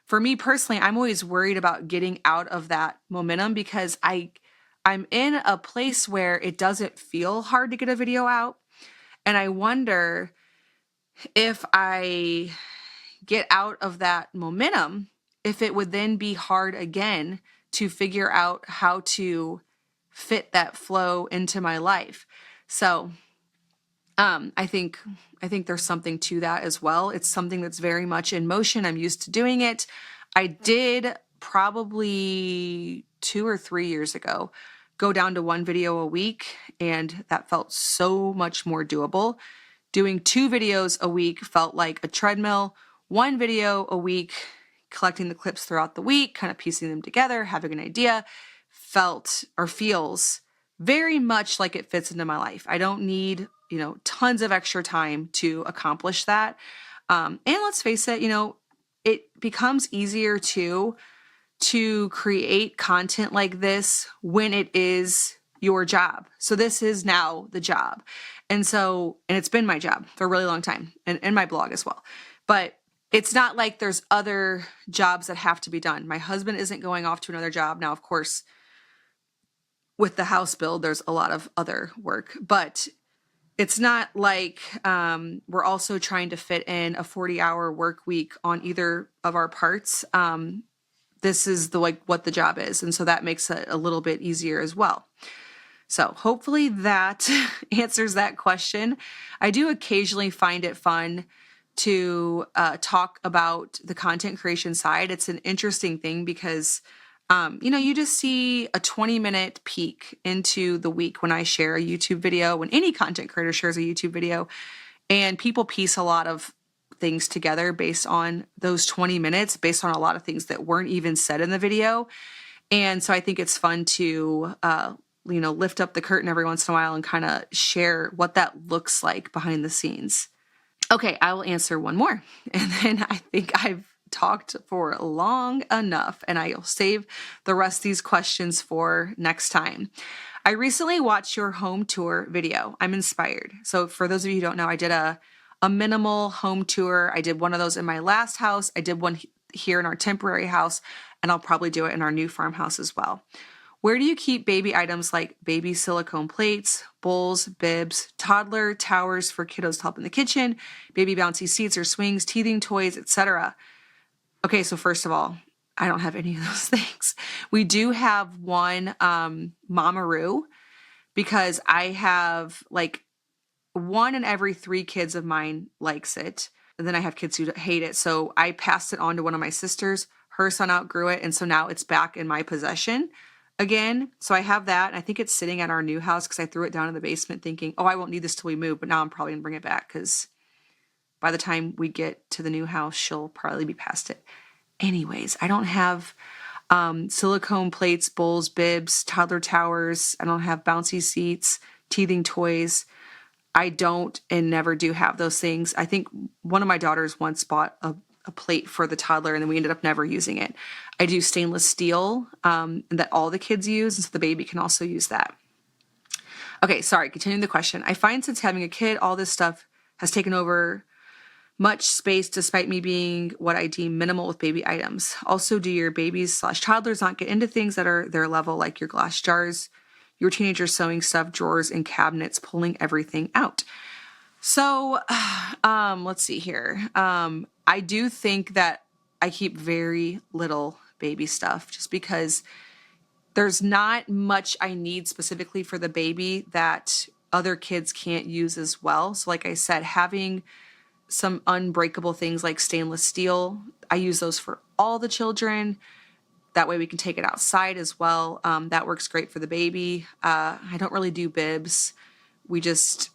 S1: For me personally, I'm always worried about getting out of that momentum because I'm in a place where it doesn't feel hard to get a video out. And I wonder if I get out of that momentum, if it would then be hard again to figure out how to fit that flow into my life. So I think there's something to that as well. It's something that's very much in motion. I'm used to doing it. I did probably 2 or 3 years ago go down to one video a week, and that felt so much more doable. Doing 2 videos a week felt like a treadmill. 1 video a week, collecting the clips throughout the week, kind of piecing them together, having an idea, felt or feels very much like it fits into my life. I don't need, tons of extra time to accomplish that. And let's face it, it becomes easier to create content like this when it is your job. So this is now the job. And it's been my job for a really long time, and my blog as well. But it's not like there's other jobs that have to be done. My husband isn't going off to another job. Now, of course, with the house build, there's a lot of other work, but it's not like we're also trying to fit in a 40-hour work week on either of our parts. This is what the job is. And so that makes it a little bit easier as well. So hopefully that answers that question. I do occasionally find it fun to talk about the content creation side. It's an interesting thing because, you just see a 20-minute peek into the week when I share a YouTube video, when any content creator shares a YouTube video, and people piece a lot of things together based on those 20 minutes, based on a lot of things that weren't even said in the video. And so I think it's fun to, lift up the curtain every once in a while and kind of share what that looks like behind the scenes. Okay, I will answer one more. And then I think I've talked for long enough, and I'll save the rest of these questions for next time. I recently watched your home tour video. I'm inspired. So for those of you who don't know, I did a minimal home tour. I did one of those in my last house. I did one here in our temporary house, and I'll probably do it in our new farmhouse as well. Where do you keep baby items like baby silicone plates, bowls, bibs, toddler towers for kiddos to help in the kitchen, baby bouncy seats or swings, teething toys, etc.? Okay, so first of all, I don't have any of those things. We do have one Mamaroo, because I have one in every 3 kids of mine likes it. And then I have kids who hate it. So I passed it on to one of my sisters. Her son outgrew it. And so now it's back in my possession again. So I have that. And I think it's sitting at our new house because I threw it down in the basement thinking, I won't need this till we move. But now I'm probably going to bring it back because by the time we get to the new house, she'll probably be past it. Anyways, I don't have silicone plates, bowls, bibs, toddler towers. I don't have bouncy seats, teething toys. I don't and never do have those things. I think one of my daughters once bought a plate for the toddler, and then we ended up never using it. I do stainless steel that all the kids use, and so the baby can also use that. Okay, sorry, continuing the question. I find since having a kid, all this stuff has taken over much space despite me being what I deem minimal with baby items. Also, do your babies/toddlers not get into things that are their level, like your glass jars, your teenager sewing stuff, drawers, and cabinets, pulling everything out? So, let's see here. I do think that I keep very little baby stuff just because there's not much I need specifically for the baby that other kids can't use as well. So like I said, having some unbreakable things like stainless steel, I use those for all the children. That way we can take it outside as well. That works great for the baby. I don't really do bibs. We just,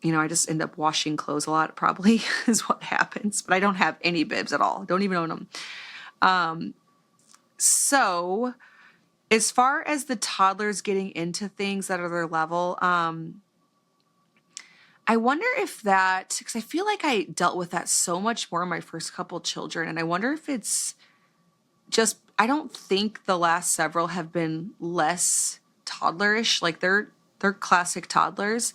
S1: I just end up washing clothes a lot, probably is what happens. But I don't have any bibs at all. Don't even own them. So as far as the toddlers getting into things that are their level, I wonder if that, because I feel like I dealt with that so much more in my first couple children. And I wonder if it's just, I don't think the last several have been less toddlerish. Like they're classic toddlers.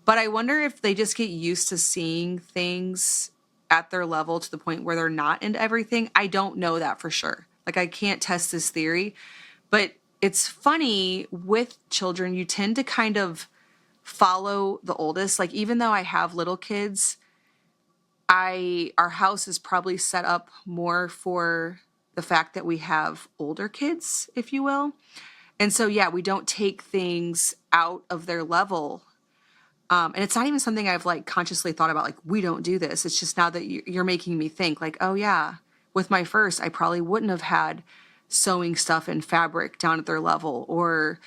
S1: But I wonder if they just get used to seeing things at their level to the point where they're not into everything. I don't know that for sure. Like, I can't test this theory, but it's funny with children, you tend to kind of follow the oldest. Like, even though I have little kids, our house is probably set up more for the fact that we have older kids, if you will. And so, yeah, we don't take things out of their level. And it's not even something I've like consciously thought about, like, we don't do this. It's just now that you're making me think like, oh yeah, with my first, I probably wouldn't have had sewing stuff and fabric down at their level, or,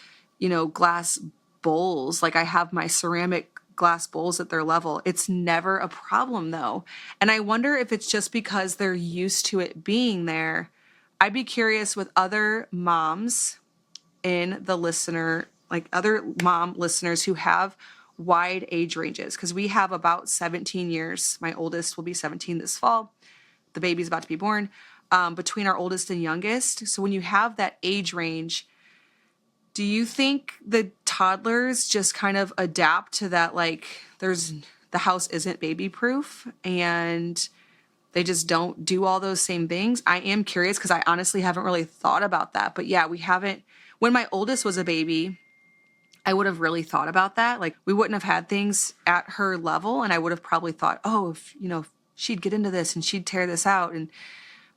S1: glass bowls. Like, I have my ceramic glass bowls at their level. It's never a problem though. And I wonder if it's just because they're used to it being there. I'd be curious with other moms in the listener, like other mom listeners who have wide age ranges, because we have about 17 years. My oldest will be 17 this fall. The baby's about to be born, between our oldest and youngest. So when you have that age range, do you think the toddlers just kind of adapt to that? Like, the house isn't baby proof and they just don't do all those same things? I am curious because I honestly haven't really thought about that. But yeah, we haven't. When my oldest was a baby, I would have really thought about that. Like, we wouldn't have had things at her level, and I would have probably thought, oh, if she'd get into this and she'd tear this out. And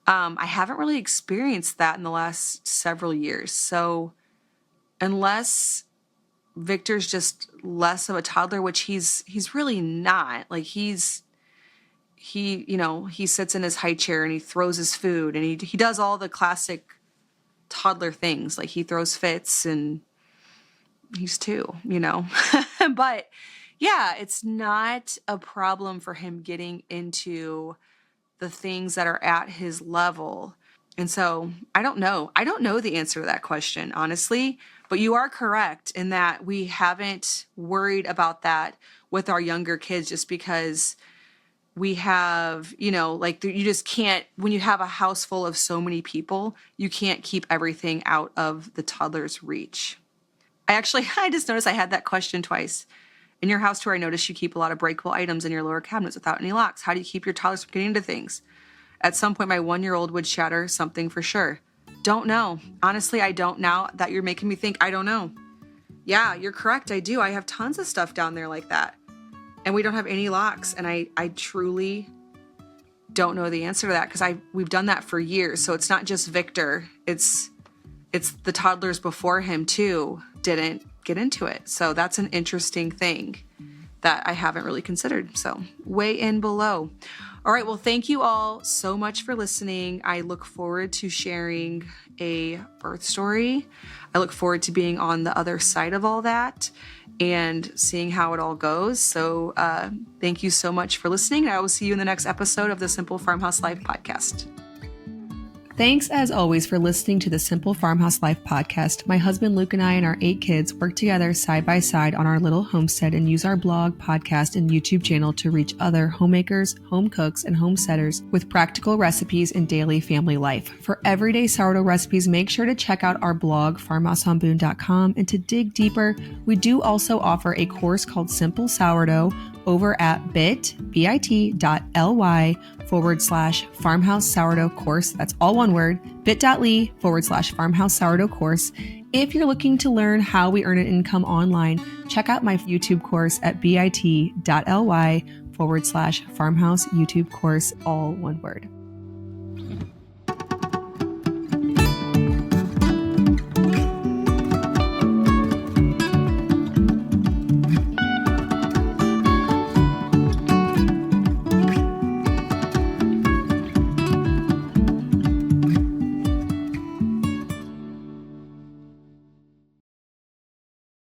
S1: I haven't really experienced that in the last several years. So unless Victor's just less of a toddler, which he's really not. Like, he sits in his high chair and he throws his food and he does all the classic toddler things. Like, he throws fits, and he's 2, but yeah, it's not a problem for him getting into the things that are at his level. And so I don't know the answer to that question, honestly, but you are correct in that we haven't worried about that with our younger kids, just because we have, like, you just can't, when you have a house full of so many people, you can't keep everything out of the toddler's reach. I just noticed I had that question twice. In your house tour, I noticed you keep a lot of breakable items in your lower cabinets without any locks. How do you keep your toddlers from getting into things? At some point, my 1-year-old would shatter something for sure. Don't know. Honestly, I don't. Now that you're making me think, I don't know. Yeah, you're correct. I do. I have tons of stuff down there like that. And we don't have any locks. And I truly don't know the answer to that, because we've done that for years. So it's not just Victor. It's the toddlers before him too didn't get into it. So that's an interesting thing that I haven't really considered. So weigh in below. All right. Well, thank you all so much for listening. I look forward to sharing a birth story. I look forward to being on the other side of all that and seeing how it all goes. So thank you so much for listening. I will see you in the next episode of the Simple Farmhouse Life podcast. Thanks, as always, for listening to the Simple Farmhouse Life podcast. My husband Luke and I and our 8 kids work together side by side on our little homestead and use our blog, podcast, and YouTube channel to reach other homemakers, home cooks, and homesteaders with practical recipes in daily family life. For everyday sourdough recipes, make sure to check out our blog, farmhouseonboone.com. And to dig deeper, we do also offer a course called Simple Sourdough over at bit.ly/farmhouse sourdough course. That's all one word, bit.ly/farmhouse sourdough course. If you're looking to learn how we earn an income online, check out my YouTube course at bit.ly/farmhouse YouTube course, all one word.